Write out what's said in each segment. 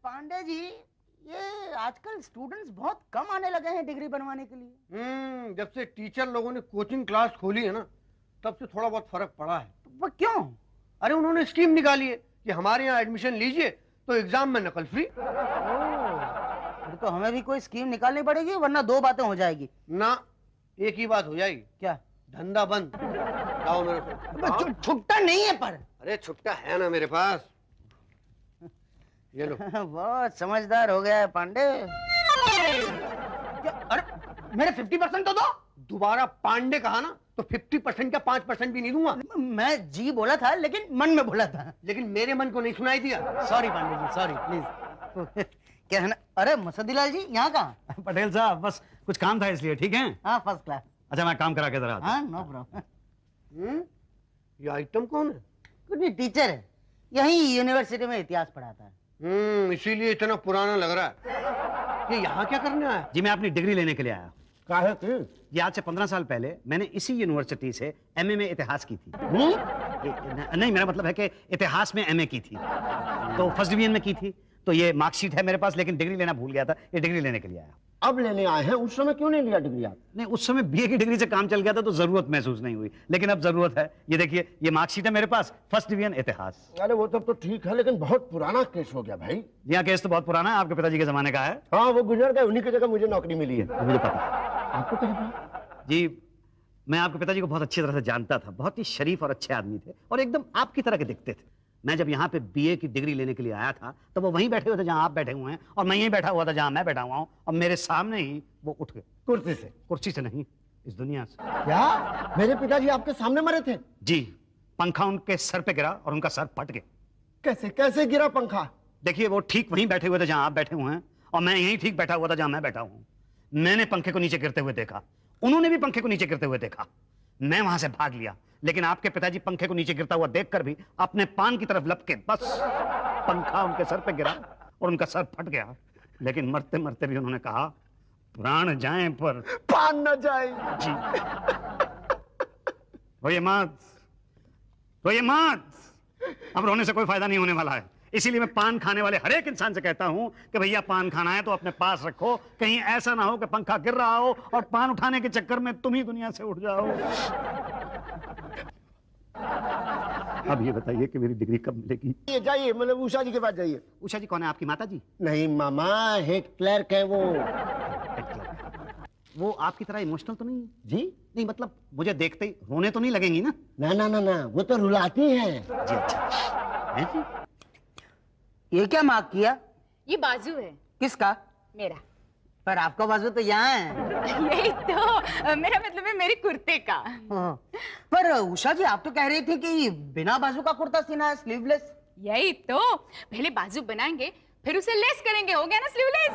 पांडे जी, ये आजकल स्टूडेंट्स बहुत कम आने लगे हैं डिग्री बनवाने के लिए। जब से टीचर लोगों ने कोचिंग क्लास खोली है ना, तब से थोड़ा बहुत फर्क पड़ा है। वो क्यों? अरे उन्होंने स्कीम निकाली है कि हमारे यहाँ एडमिशन लीजिए तो एग्जाम में नकल फ्री। फिर तो हमें भी कोई स्कीम निकालनी पड़ेगी, वरना दो बातें हो जाएगी। ना, एक ही बात हो जाएगी। क्या? धंधा बंद। आओ मेरे साथ। छुट्टा नहीं है पर। अरे छुट्टा है ना मेरे पास, ये लो। बहुत समझदार हो गया है पांडे। अरे मेरे 50% तो दो। दोबारा पांडे कहा ना तो 50% का 5% भी नहीं दूंगा। मैं जी बोला था, लेकिन मन में बोला था। लेकिन मेरे मन को नहीं सुनाई दिया। Sorry Pandey ji, sorry please. क्या है ना? अरे मुसद्दीलाल जी यहाँ कहाँ? पटेल साहब बस कुछ काम था इसलिए। ठीक है? हाँ फर्स्ट क्लास। अच्छा मैं काम करा के जरा। हाँ नो प्रॉब्लम। ये आइटम कौन है? कुछ नहीं, टीचर है, यही यूनिवर्सिटी में इतिहास पढ़ाता है। इसीलिए इतना पुराना लग रहा है। ये यहाँ क्या करने आया? जी मैं अपनी डिग्री लेने के लिए आया। काहे की? ये आज से 15 साल पहले मैंने इसी यूनिवर्सिटी से एमए में इतिहास की थी। नहीं, मेरा मतलब है कि इतिहास में एमए की थी, तो फर्स्ट डिवीजन में की थी। तो ये मार्कशीट है मेरे पास, लेकिन डिग्री लेना भूल गया था। ये डिग्री लेने के लिए आया। अब लेने आए हैं? उस समय क्यों नहीं लिया डिग्री आप? नहीं, उस समय बीए की डिग्री से काम चल गया था तो जरूरत महसूस नहीं हुई, लेकिन अब जरूरत है। ये देखिए, ये मार्कशीट है मेरे पास, फर्स्ट डिवीजन इतिहास। अरे वो तब तो ठीक है, लेकिन बहुत पुराना केस हो गया भाई। यहाँ केस तो बहुत पुराना है, आपके पिताजी के जमाने का है। हाँ वो गुजर गए, उन्हीं की जगह मुझे नौकरी मिली है। मुझे पता। आपको क्या? जी मैं आपके पिताजी को बहुत अच्छी तरह से जानता था। बहुत ही शरीफ और अच्छे आदमी थे और एकदम आपकी तरह के दिखते थे। मैं जब यहाँ पे बीए की डिग्री लेने के लिए आया था तो वो वहीं बैठे हुए थे जहाँ आप बैठे हुए हैं, और मैं यहीं बैठा हुआ था जहाँ मैं बैठा हुआ हूँ, और मेरे सामने ही वो उठ गए। कुर्सी से? कुर्सी से नहीं, इस दुनिया से। क्या? मेरे पिताजी आपके सामने मरे थे? जी, पंखा उनके सर पे गिरा और उनका सर फट गया। कैसे कैसे गिरा पंखा? देखिए वो ठीक वहीं बैठे हुए थे जहाँ आप बैठे हुए हैं, और मैं यहीं ठीक बैठा हुआ था जहाँ मैं बैठा हूँ। मैंने पंखे को नीचे गिरते हुए देखा, उन्होंने भी पंखे को नीचे गिरते हुए देखा। मैं वहां से भाग लिया, लेकिन आपके पिताजी पंखे को नीचे गिरता हुआ देखकर भी अपने पान की तरफ लपके, बस पंखा उनके सर पे गिरा और उनका सर फट गया। लेकिन मरते मरते भी उन्होंने कहा, प्राण जाए पर पान न जाए। जी रोइए मत, रोइए मत, अब रोने से कोई फायदा नहीं होने वाला है। इसीलिए मैं पान खाने वाले हर एक इंसान से कहता हूं कि भैया पान खाना है तो अपने पास रखो, कहीं ऐसा ना हो कि पंखा गिर रहा हो और पान उठाने के चक्कर में तुम ही दुनिया से उठ जाओ। अब ये बताइए कि मेरी डिग्री कब मिलेगी? ये जाइए, मतलब उषा जी के पास जाइए। उषा जी कौन है? आपकी माता जी? नहीं मामा, हेड क्लर्क है वो। वो आपकी तरह इमोशनल तो नहीं? जी नहीं, मतलब मुझे देखते ही रोने तो नहीं लगेंगी ना? ना ना ना ना, वो तो रुलाती है। जी अच्छा है जी। ये क्या मार्क किया? ये बाजू है। किसका? मेरा। पर आपका बाजू तो यहाँ है। यही तो मेरा मतलब है, मेरे कुर्ते का। पर उषा जी आप तो कह रही थी कि बिना बाजू का कुर्ता सीना है, स्लीवलेस। यही तो, पहले बाजू बनाएंगे फिर उसे लेस करेंगे, हो गया ना स्लीवलेस।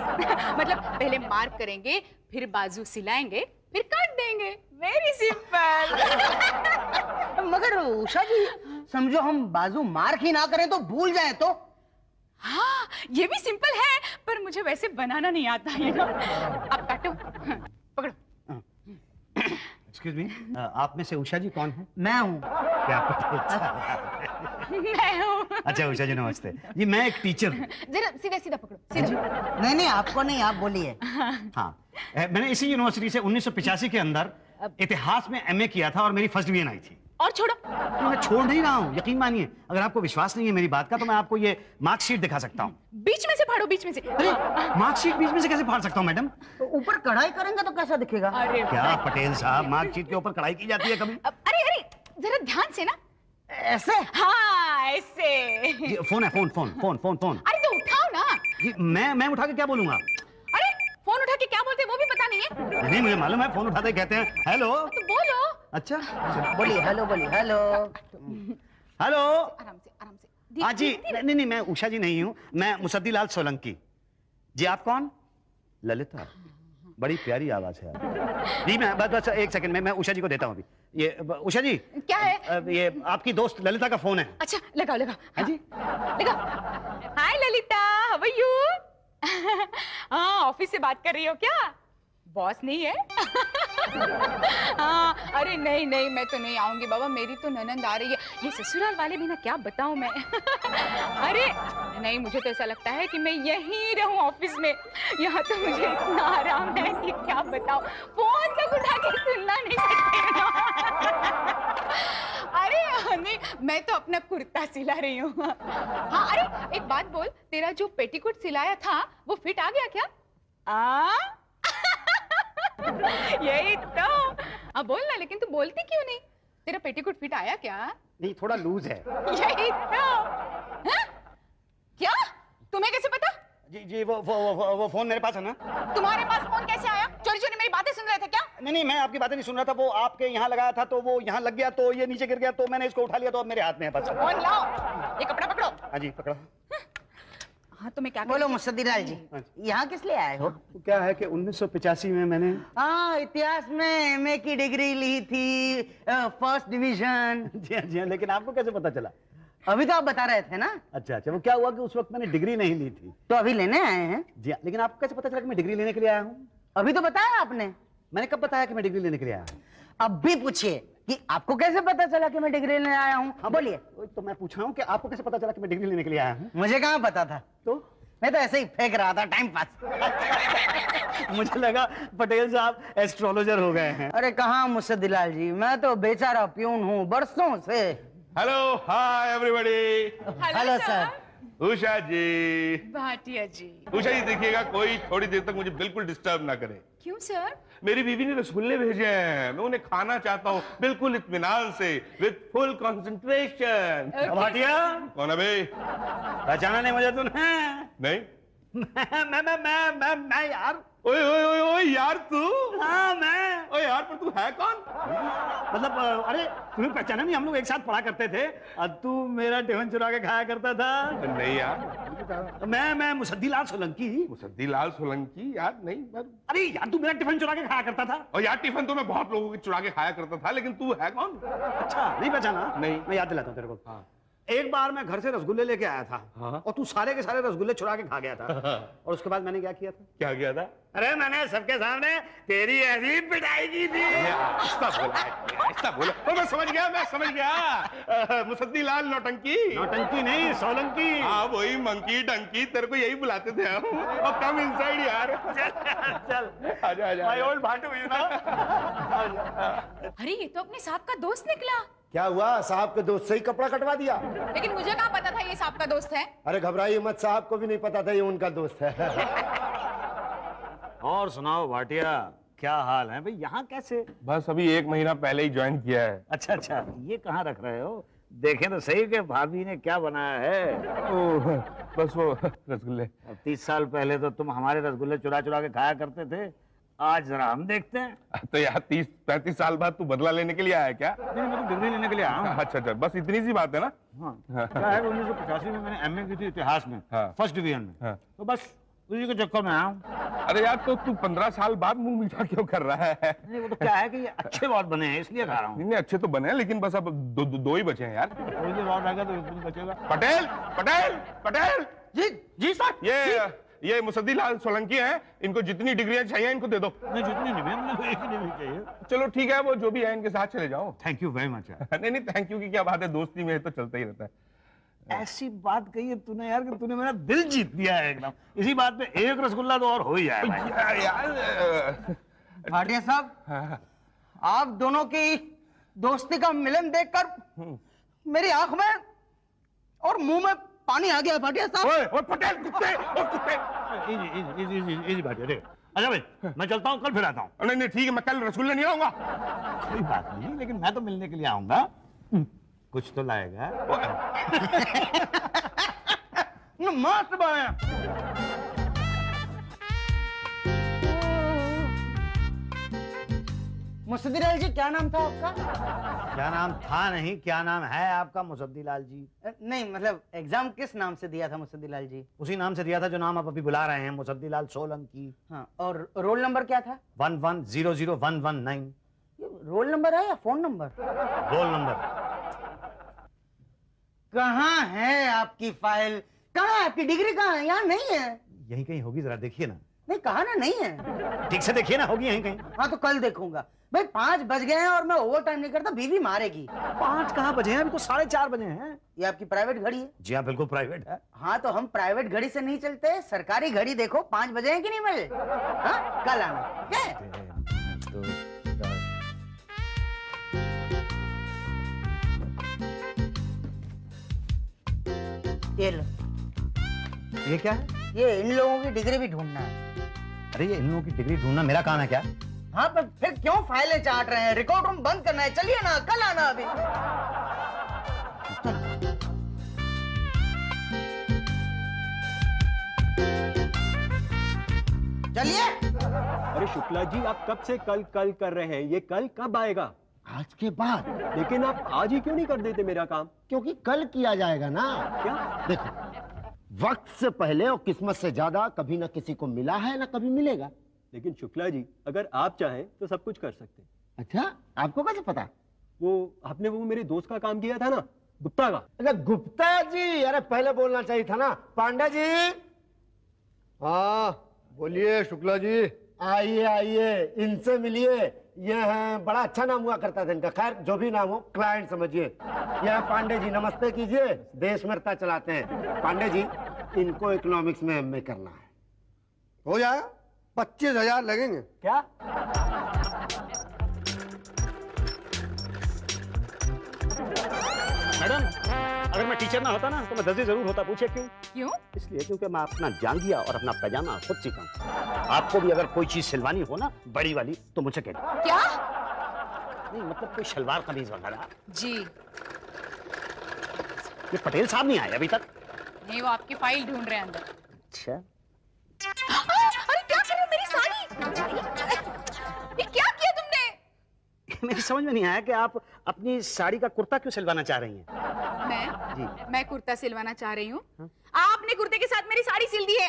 मतलब पहले मार्क करेंगे, फिर बाजू सिलाएंगे, फिर काट देंगे। Very simple. मगर उषा जी समझो हम बाजू मार्क ही ना करें तो भूल जाए तो? हाँ ये भी सिंपल है, पर मुझे वैसे बनाना नहीं आता है ना। अब काटो, पकड़ो। एक्सक्यूज मी, आप में से उषा जी कौन है? मैं हूँ। क्या मैं हूँ। अच्छा उषा जी नमस्ते जी, मैं एक टीचर हूँ। जरा सीधा सीधा पकड़ो, सीधा। नहीं नहीं आपको नहीं, आप बोलिए। हाँ मैंने इसी यूनिवर्सिटी से 1985 के अंदर इतिहास में एमए किया था और मेरी फर्स्ट डिवीजन आई थी। और छोड़ो। मैं छोड़ नहीं रहा हूँ, यकीन मानिए। अगर आपको विश्वास नहीं है मेरी बात का तो मैं आपको ये मार्कशीट दिखा सकता हूँ। बीच में से फाड़ो, बीच में से। अरे मार्कशीट बीच में से कैसे फाड़ सकता हूँ मैडम? तो ऊपर कढ़ाई करेंगे तो कैसा दिखेगा? अरे क्या पटेल साहब, मार्कशीट के ऊपर कढ़ाई की जाती है कभी? अरे अरे जरा ध्यान से ना। ऐसे? हाँ ऐसे। फोन है, phone phone phone phone phone. अरे तो उठाओ ना। जी मैं उठा के क्या बोलूंगा? अरे फोन उठा के क्या बोलते वो भी पता नहीं है? नहीं मुझे मालूम है, फोन उठाते ही कहते हैं हेलो। तो बोलो। अच्छा बोलिए हेलो, बोलिए हेलो। हेलो। आराम से, आराम से। हाँ जी, नहीं नहीं मैं उषा जी नहीं हूँ, मैं मुसद्दीलाल सोलंकी। जी आप कौन? ललिता, बड़ी प्यारी आवाज है जी। मैं बस एक सेकंड में मैं उषा जी को देता हूँ अभी। ये उषा जी क्या है? ये आपकी दोस्त ललिता का फोन है। अच्छा लगाओ लगाओ। हाँ जी लगाओ। हाय ललिता, हाउ आर यू? हाँ ऑफिस से बात कर रही हो क्या? बॉस नहीं है? हाँ अरे नहीं नहीं मैं तो नहीं आऊंगी बाबा, मेरी तो ननंद आ रही है। ये ससुराल वाले भी ना क्या बताऊं मैं। अरे नहीं, मुझे तो ऐसा लगता है कि मैं यहीं रहूं ऑफिस में। यहाँ तो मुझे इतना आराम है कि क्या बताओ, फोन तक उठा के सुनना नहीं पड़ता। अरे नहीं, मैं तो अपना कुर्ता सिला रही हूँ। हाँ, अरे एक बात बोल, तेरा जो पेटीकोट सिलाया था वो फिट आ गया क्या? यही तो। अब बोल ना, लेकिन तू बोलती क्यों नहीं? तेरा पेटीकोट फिट आया क्या? नहीं, थोड़ा लूज है। यही तो। हाँ? क्या? तुम्हें कैसे पता? जी वो फोन मेरे पास है ना। तुम्हारे पास फोन कैसे आया? चोरी चोरी मेरी बातें सुन रहे थे क्या? नहीं, मैं आपकी बातें नहीं सुन रहा था। वो आपके यहाँ लगाया था तो वो यहाँ लग गया, तो ये नीचे गिर गया, तो मैंने इसको उठा लिया, तो अब मेरे हाथ में है बस। फोन लाओ, ये कपड़ा पकड़ो। हाँ जी, पकड़ा। हाँ, तो मैं क्या बोलो मुस्तदीलाल जी, यहाँ किस लिए आए हो? क्या है कि 1985 में मैंने इतिहास में एमए की डिग्री ली थी, फर्स्ट डिवीजन। जी हाँ, लेकिन आपको कैसे पता चला? अभी तो आप बता रहे थे ना। अच्छा, वो क्या हुआ कि उस वक्त मैंने डिग्री नहीं ली थी। तो अभी लेने आए हैं? जी हाँ, लेकिन आपको कैसे पता चला कि मैं डिग्री लेने के लिए आया हूँ? अभी तो बताया आपने। मैंने कब बताया कि मैं डिग्री लेने के लिए आया हूँ? अब भी पूछिए कि आपको कैसे पता चला कि मैं डिग्री लेने आया हूँ। हाँ बोलिए। तो मैं पूछ रहा हूँ कि आपको कैसे पता चला कि मैं डिग्री लेने के लिए आया हूँ? मुझे कहाँ पता था, तो मैं तो ऐसे ही फेंक रहा था, टाइम पास। मुझे लगा पटेल साहब एस्ट्रोलॉजर हो गए हैं। अरे कहाँ मुस्तदीलाल जी, मैं तो बेचारा प्यून हूँ बरसों से। Hello, hi everybody. Hello sir. Usha ji. Bhatia ji. Usha ji देखिएगा, कोई थोड़ी देर तक मुझे बिल्कुल डिस्टर्ब ना करे। क्यों सर? मेरी बीवी ने रसगुल्ले भेजे हैं, मैं उन्हें खाना चाहता हूँ बिल्कुल इत्मीनान से, विद फुल कंसंट्रेशन। भाटिया, कौन है बे? पहचाना नहीं मुझे तूने? नहीं। मैं यार। ओए ओए ओए ओए यार तू। हाँ मैं। ओए यार, पर तू है कौन? मतलब अरे तुम्हें पहचाना नहीं? हम लोग एक साथ पढ़ा करते थे और तू मेरा टिफिन चुरा के खाया करता था। नहीं यार, मैं मुसद्दीलाल सोलंकी। मुसद्दीलाल सोलंकी? यार नहीं यार। अरे यार, तू मेरा टिफिन चुरा के खाया करता था। और यार टिफिन तो मैं बहुत लोगों की चुरा के खाया करता था, लेकिन तू है कौन? अच्छा, नहीं पहचाना? नहीं। मैं याद दिलाता हूँ तेरे को। हाँ। एक बार मैं घर से रसगुल्ले लेके आया था। हाँ। और तू सारे के सारे रसगुल्ले चुरा के खा गया था। और उसके बाद मैंने क्या किया था? क्या किया था? अरे मैंने सबके सामने तेरी ऐसी पिटाई की थी। ऐसा बोला। तो मैं समझ गया। मुसद्दीलाल नौटंकी। नौटंकी नहीं, सोलंकी। हाँ, वही मंकी डंकी, तेरे को यही बुलाते थे हम। और कम इनसाइड यार। चल आजा। My old Bhatu, you know. अरे ये तो अपने साहब का दोस्त निकला। क्या हुआ? साहब के दोस्त से ही कपड़ा कटवा दिया? लेकिन मुझे कहाँ पता था ये साहब का दोस्त है। अरे घबराइए मत, साहब को भी नहीं पता था ये उनका दोस्त है। और सुनाओ भाटिया, क्या हाल है भाई? यहाँ कैसे? बस अभी 1 महीना पहले ही ज्वाइन किया है। अच्छा, ये कहाँ रख रहे हो? देखें तो सही कि भाभी ने क्या बनाया है। बस वो रसगुल्ले। अब 30 साल पहले तो तुम हमारे रसगुल्ले चुरा चुरा के खाया करते थे, आज जरा हम देखते हैं। तो यार 30-35 साल बाद तू बदला लेने के लिए आया क्या? नहीं, मैं तो डिग्री लेने के लिए आया हूँ। अच्छा, बस इतनी सी बात है ना? हाँ। क्या है, 1985 में मैंने एमए की थी इतिहास में, हाँ। फर्स्ट डिवीजन में। हाँ। तो बस उसी के चक्कर में आया हूँ। अरे यार, तो तू 15 साल बाद मुंह मीठा क्यों कर रहा है? नहीं, वो तो क्या है कि ये अच्छे बहुत बने हैं, इसलिए खा रहा हूँ। नहीं, अच्छे तो बने हैं, लेकिन बस अब दो ही बचे हैं यार। थोड़ी देर और रहेगा तो एक दिन बचेगा। पटेल। जी सर। ये मुसद्दीलाल सोलंकी हैं, इनको जितनी डिग्रियां चाहिए इनको दे दो। नहीं, जितनी नहीं, मुझे एक ही डिग्री चाहिए। चलो ठीक है, वो जो भी है इनके साथ चले जाओ। Thank you very much. नहीं, थैंक यू की क्या बात है, दोस्ती में तो चलता ही रहता है। ऐसी बात कही है तूने यार कि तूने मेरा दिल जीत लिया है एकदम। इसी बात पे एक रसगुल्ला तो और हो ही जाएगा। यार भाटिया साहब, आप दोनों की दोस्ती का मिलन देखकर मेरी आंख में और मुंह में पानी आ गया। भाटिया साहब। ओए पटेल, कुत्ते। इजी भाटिया, देख। अच्छा भाई, मैं चलता हूँ, कल फिर आता हूँ। नहीं, ठीक है, मैं कल रसगुल्ले नहीं लाऊंगा। कोई बात नहीं, लेकिन मैं तो मिलने के लिए आऊंगा। कुछ तो लाएगा। मस्त बनाया। मुस्तदीलाल जी, क्या नाम था आपका? क्या नाम था नहीं, क्या नाम है आपका मुसद्दीलाल जी? नहीं, मतलब एग्जाम किस नाम से दिया था मुस्तदीलाल जी? उसी नाम से दिया था जो नाम आप अभी बुला रहे हैं, मुसद्दीलाल सोलंकी। हाँ, और रोल नंबर क्या था? 1100119। ये रोल नंबर है या फोन नंबर? Roll number. कहाँ है आपकी फाइल? कहाँ है आपकी डिग्री? कहाँ है? यहाँ नहीं है। यही कहीं होगी, जरा देखिए ना। नहीं कहा ना नहीं है। ठीक से देखिए ना, होगी यहीं कहीं। हाँ तो कल देखूंगा। भाई 5 बज गए हैं और मैं ओवर टाइम नहीं करता, बीवी मारेगी। 5 कहाँ बजे हैं? अभी तो 4:30 बजे हैं। ये आपकी प्राइवेट घड़ी है? जी हाँ, बिल्कुल प्राइवेट है। हाँ तो हम प्राइवेट घड़ी से नहीं चलते, सरकारी घड़ी देखो 5 बजे हैं कि नहीं बजे। हाँ कल आना, ठीक है? ये लो। ये क्या है? ये इन लोगों की डिग्री भी ढूंढना है। अरे ये इन लोगों की डिग्री ढूंढना मेरा काम है क्या? हाँ पर फिर क्यों फाइलें चाट रहे हैं? रिकॉर्ड रूम बंद करना है, चलिए ना, कल आना अभी। चलिए। अरे शुक्ला जी, आप कब से कल कल कर रहे हैं? ये कल कब आएगा? आज के बाद। लेकिन आप आज ही क्यों नहीं कर देते मेरा काम? क्योंकि कल किया जाएगा ना। क्या? देखो, वक्त से पहले और किस्मत से ज्यादा कभी ना किसी को मिला है ना कभी मिलेगा। लेकिन शुक्ला जी, अगर आप चाहें तो सब कुछ कर सकते हैं। अच्छा, आपको कैसे पता? वो आपने वो मेरे दोस्त का काम किया था ना, गुप्ता का। अरे गुप्ता जी, अरे पहले बोलना चाहिए था ना। पांडे जी। हाँ बोलिए शुक्ला जी। आइए आइए, इनसे मिलिए। ये हैं, बड़ा अच्छा नाम हुआ करता था इनका। खैर जो भी नाम हो, क्लाइंट समझिए। ये हैं पांडे जी, नमस्ते कीजिए। देश में चलाते हैं पांडे जी। इनको इकोनॉमिक्स में एमए करना है। हो जाएगा, 25,000 लगेंगे। क्या? मैडम, अगर मैं टीचर ना होता ना तो मैं दर्जी जरूर होता। पूछे क्यों? क्यों? इसलिए क्योंकि मैं अपना जांघिया और अपना पैजामा खुद सीखा हूं। आपको भी अगर कोई चीज सिलवानी हो ना, बड़ी वाली, तो मुझे कह दो। क्या? नहीं मतलब कोई शलवार कमीज वगैरह। जी ये पटेल साहब नहीं आए अभी तक? नहीं, वो आपकी फाइल ढूंढ रहे हैं अंदर। अच्छा। अरे क्या कर रहे हो? मेरी साड़ी! ये क्या किया तुमने? मेरी समझ में नहीं आया कि आप अपनी साड़ी का कुर्ता क्यों सिलवाना चाह रही हैं? मैं कुर्ता सिलवाना चाह रही हूँ। आपने कुर्ते के साथ मेरी साड़ी सिल दी है।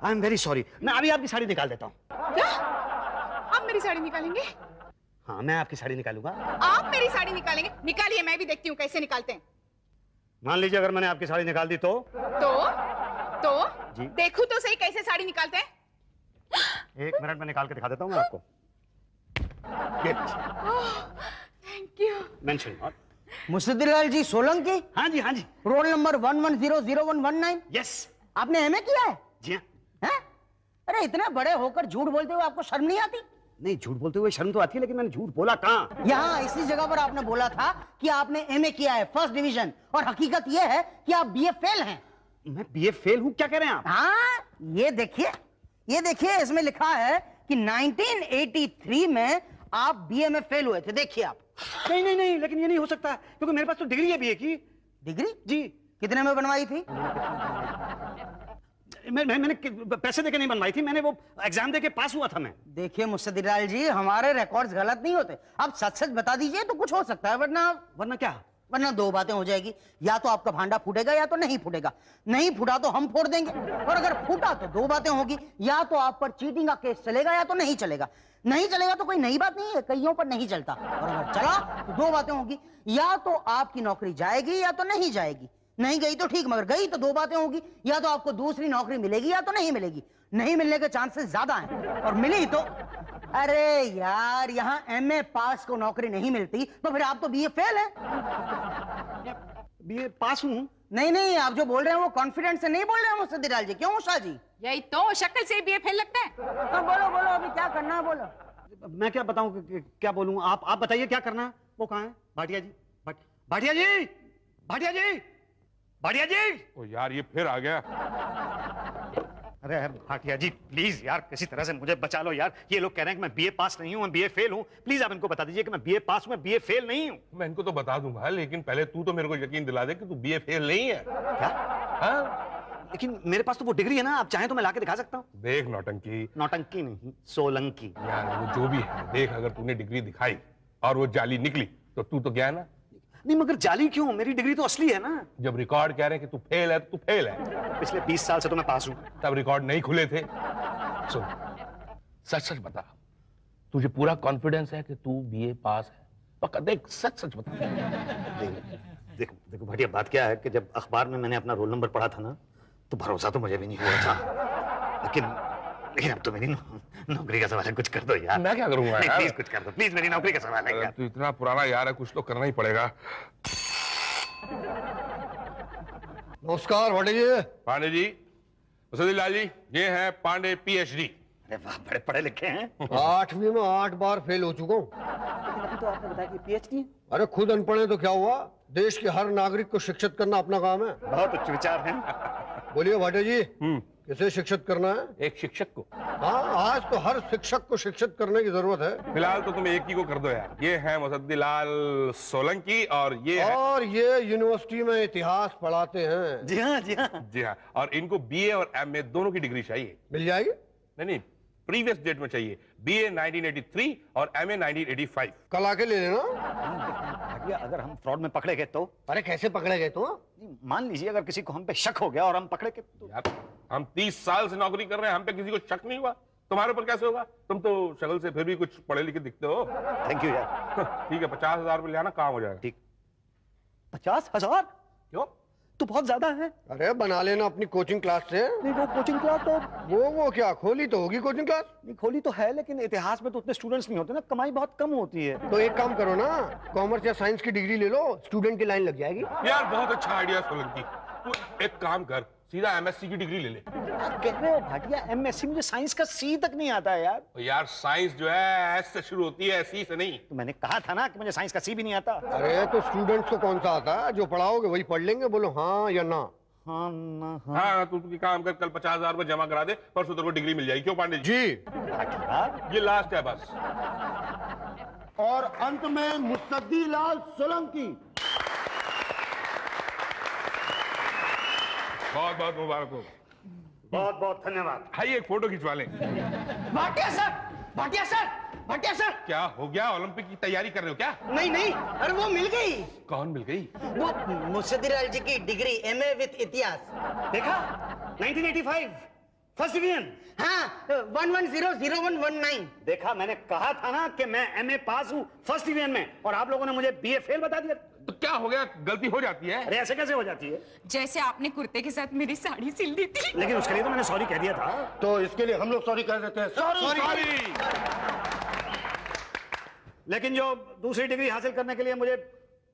I am very sorry. मैं अभी आपकी साड़ी निकाल देता हूँ। क्या? आप मेरी साड़ी निकालेंगे? हाँ, मैं आपकी साड़ी निकालूंगा। आप मेरी साड़ी निकालेंगे? निकालिए, मैं भी देखती हूँ कैसे निकालते हैं। मान लीजिए अगर मैंने आपकी साड़ी निकाल दी तो जी? देखूं तो सही कैसे साड़ी निकालते हैं। 1 मिनट में निकाल के दिखा देता हूँ मैं आपको। Thank you. Mention not. Mustafalal ji Solanki? हाँ जी, हाँ जी। Roll number 11000119। यस। आपने एमए किया है? जी हाँ। हैं? अरे इतने बड़े होकर झूठ बोलते हुए आपको शर्म नहीं आती? नहीं, झूठ बोलते हुए शर्म तो आती है, लेकिन मैंने झूठ बोला कहाँ? यहाँ इसी जगह पर आपने बोला था कि आपने एमए किया है, फर्स्ट डिवीजन, और हकीकत यह है कि आप बीए फेल हैं। मैं बीए फेल हूँ? क्या कह रहे हैं आप? हाँ, ये देखिए इसमें लिखा है कि 1983 में आप बीए में फेल हुए थे। देखिए आप। नहीं, लेकिन ये नहीं हो सकता क्योंकि मेरे पास तो डिग्री है बीए की। डिग्री? जी। कितने में बनवाई थी? मैंने पैसे देके नहीं बनवाई थी, मैंने वो एग्जाम देके पास हुआ था मैं। देखिए मुस्तफालाल जी, हमारे रिकॉर्ड्स गलत नहीं होते। आप सच बता दीजिए तो कुछ हो सकता है, वरना क्या? वरना 2 बातें हो जाएगी। या तो आपका भांडा फूटेगा या तो नहीं फूटेगा। नहीं फूटा तो हम फोड़ देंगे, और अगर फूटा तो 2 बातें होगी। या तो आप पर चीटिंग का केस चलेगा या तो नहीं चलेगा। नहीं चलेगा तो कोई नई बात नहीं है, कईयों पर नहीं चलता। और अगर चला तो 2 बातें होगी। या तो आपकी नौकरी जाएगी या तो नहीं जाएगी। नहीं गई तो ठीक, मगर गई तो 2 बातें होगी। या तो आपको दूसरी नौकरी मिलेगी या तो नहीं मिलेगी। नहीं मिलने के चांसेस ज्यादा हैं, और मिली तो अरे यार, यहाँ एमए पास को नौकरी नहीं मिलती तो फिर आप तो बीए फेल हैं। बीए पास हूँ? नहीं, आप जो बोल रहे हैं वो कॉन्फिडेंस से नहीं बोल रहे हैं मुस्तफालाल जी। क्यों उषा जी? यही तो, शक्ल से बीए फेल लगता है। तो बोलो अभी क्या करना है, बोलो। मैं क्या बताऊं, क्या बोलूं? आप बताइए क्या करना है। वो कहाँ है? भाटिया जी, भाटिया जी, भाटिया जी, भाटिया जी। ओ यार, ये फिर आ गया। अरे भाटिया जी, प्लीज यार, किसी तरह से मुझे बचा लो यार। ये लोग कह रहे हैं कि मैं बीए पास नहीं हूं, मैं बीए फेल हूं। प्लीज आप इनको बता दीजिए कि मैं बीए पास हूं, मैं बीए फेल नहीं हूं। मैं इनको तो बता दूंगा, लेकिन पहले तू तो मेरे को यकीन दिला दे कि तू बीए फेल नहीं है। क्या? हाँ? लेकिन मेरे पास तो वो डिग्री है ना, आप चाहें तो मैं लाके दिखा सकता हूँ। देख नौटंकी। नौटंकी नहीं, सोलंकी। यार वो जो भी है, देख, अगर तूने डिग्री दिखाई और वो जाली निकली तो तू तो गया ना। नहीं, मगर जाली क्यों? मेरी डिग्री तो असली है ना। जब रिकॉर्ड कह रहे हैं कि तू फेल है तो तू फेल है। पिछले 20 साल से तो मैं पास हूं। तब रिकॉर्ड नहीं खुले थे। सुन, सच बता, तुझे पूरा कॉन्फिडेंस है कि तू बीए पास है? पक्का? देख, सच बता। देखो भाटिया, बात क्या है कि जब अखबार में मैंने अपना रोल नंबर पढ़ा था ना, तो भरोसा तो मुझे भी नहीं हुआ था। लेकिन अब तो मेरी नौकरी का सवाल है, कुछ कर दो यार। मैं क्या करूंगा यार? प्लीज कुछ कर दो, प्लीज, मेरी नौकरी का सवाल है यार। तू इतना पुराना यार है, कुछ तो करना ही पड़ेगा। नमस्कार पांडे जी। पांडे जी, मुसद्दिलाल जी, ये है पांडे पीएचडी। अरे वाह, बड़े पढ़े लिखे हैं। 8वीं में 8 बार फेल हो चुका हूँ। लेकिन अभी तो आपने बताया कि पीएचडी। अरे खुद अनपढ़ है तो क्या हुआ, देश के हर नागरिक को शिक्षित करना अपना काम है। बहुत उच्च विचार हैं। बोलिए भाटे जी, किसे शिक्षित करना है? एक शिक्षक को। हाँ, आज तो हर शिक्षक को शिक्षित करने की जरूरत है। फिलहाल तो तुम एक ही को कर दो यार। ये है मुसद्दिलाल सोलंकी और ये यूनिवर्सिटी में इतिहास पढ़ाते हैं। जी हाँ, जी हाँ, जी हाँ। और इनको बीए और एमए दोनों की डिग्री चाहिए। मिल जाएगी? नहीं, प्रीवियस डेट में चाहिए। बीए 1983 और एमए 1985। कल आके ले लेना। भाटिया, अगर हम फ्रॉड में पकड़े गए तो? अरे कैसे पकड़े गए तो? मान लीजिए अगर किसी को हम पे शक हो गया और हम पकड़े गए तो? यार, हम 30 साल से नौकरी कर रहे हैं, हम पे किसी को शक नहीं हुआ, तुम्हारे ऊपर कैसे होगा? तुम तो शक्ल से फिर भी कुछ पढ़े लिखे दिखते हो। थैंक यू यार। ठीक है, 50,000 रुपये ले आना, काम हो जाएगा। ठीक। 50,000? क्यों? तो बहुत ज्यादा है। अरे बना लेना अपनी कोचिंग क्लास से। नहीं, वो कोचिंग क्लास तो वो क्या खोली तो होगी कोचिंग क्लास? नहीं, खोली तो है, लेकिन इतिहास में तो उतने स्टूडेंट्स नहीं होते ना, कमाई बहुत कम होती है। तो एक काम करो ना, कॉमर्स या साइंस की डिग्री ले लो, स्टूडेंट की लाइन लग जाएगी। यार बहुत अच्छा आइडिया सोलंकी। तू एक काम कर, सीधा एमएससी की डिग्री ले ले। कह रहे हो भाटिया, एमएससी, मुझे साइंस का सी तक नहीं आता है यार। तो यार साइंस जो है एस से शुरू होती है, सी से नहीं। तो मैंने कहा था ना कि मुझे साइंस का सी भी नहीं आता। अरे तो स्टूडेंट्स को कौन सा आता है? जो पढ़ाओगे वही पढ़ लेंगे, बोलो हाँ या ना। हाँ ना हाँ। हाँ, तू काम कर, कल 50,000 रुपये जमा करा दे, परसों तेरे को डिग्री मिल जाएगी। क्यों पांडे जी? भाटिया, ये लास्ट है बस। और अंत में मुसद्दीलाल सोलंकी। बहुत बहुत मुबारक हो। बहुत बहुत धन्यवाद। आइए एक फोटो खिंचवा लें। Bhatia sir, Bhatia sir, Bhatia sir. क्या हो गया? ओलंपिक की तैयारी कर रहे हो क्या? नहीं नहीं, अरे वो मिल गई। कौन मिल गई? वो मुसद्दिलाल जी की डिग्री एमए विद इतिहास। देखा, 1985 फर्स्ट डिवीजन। हाँ, 11000119। देखा, मैंने कहा था ना कि मैं एमए पास हूँ फर्स्ट डिवीजन में, और आप लोगों ने मुझे बीए फेल बता दिया। तो क्या हो गया? गलती हो जाती है। अरे ऐसे कैसे हो जाती है? जैसे आपने कुर्ते के साथ मेरी साड़ी सिल दी थी। लेकिन उसके लिए तो मैंने सॉरी कह दिया था। तो इसके लिए हम लोग सॉरी कह देते हैं। सॉरी। लेकिन जो दूसरी डिग्री हासिल करने के लिए मुझे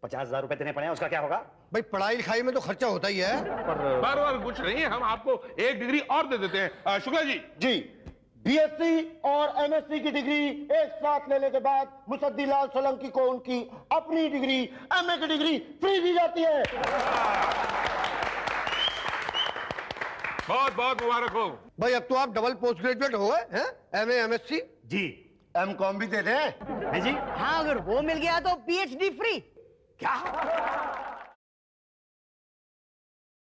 50,000 रुपए देने पड़े हैं, उसका क्या होगा? भाई पढ़ाई लिखाई में तो खर्चा होता ही है। पर कुछ नहीं, हम आपको एक डिग्री और दे देते हैं। शुक्ला जी। जी, बीएससी और एमएससी की डिग्री एक साथ लेने के बाद मुसद्दीलाल सोलंकी को उनकी अपनी डिग्री एमए की डिग्री फ्री दी जाती है। बहुत बहुत मुबारक हो। भाई अब तो आप डबल पोस्ट ग्रेजुएट हो गए हैं, एमए एमएससी। जी। एमकॉम भी दे दें? है जी। हाँ, अगर वो मिल गया तो पीएचडी फ्री। क्या?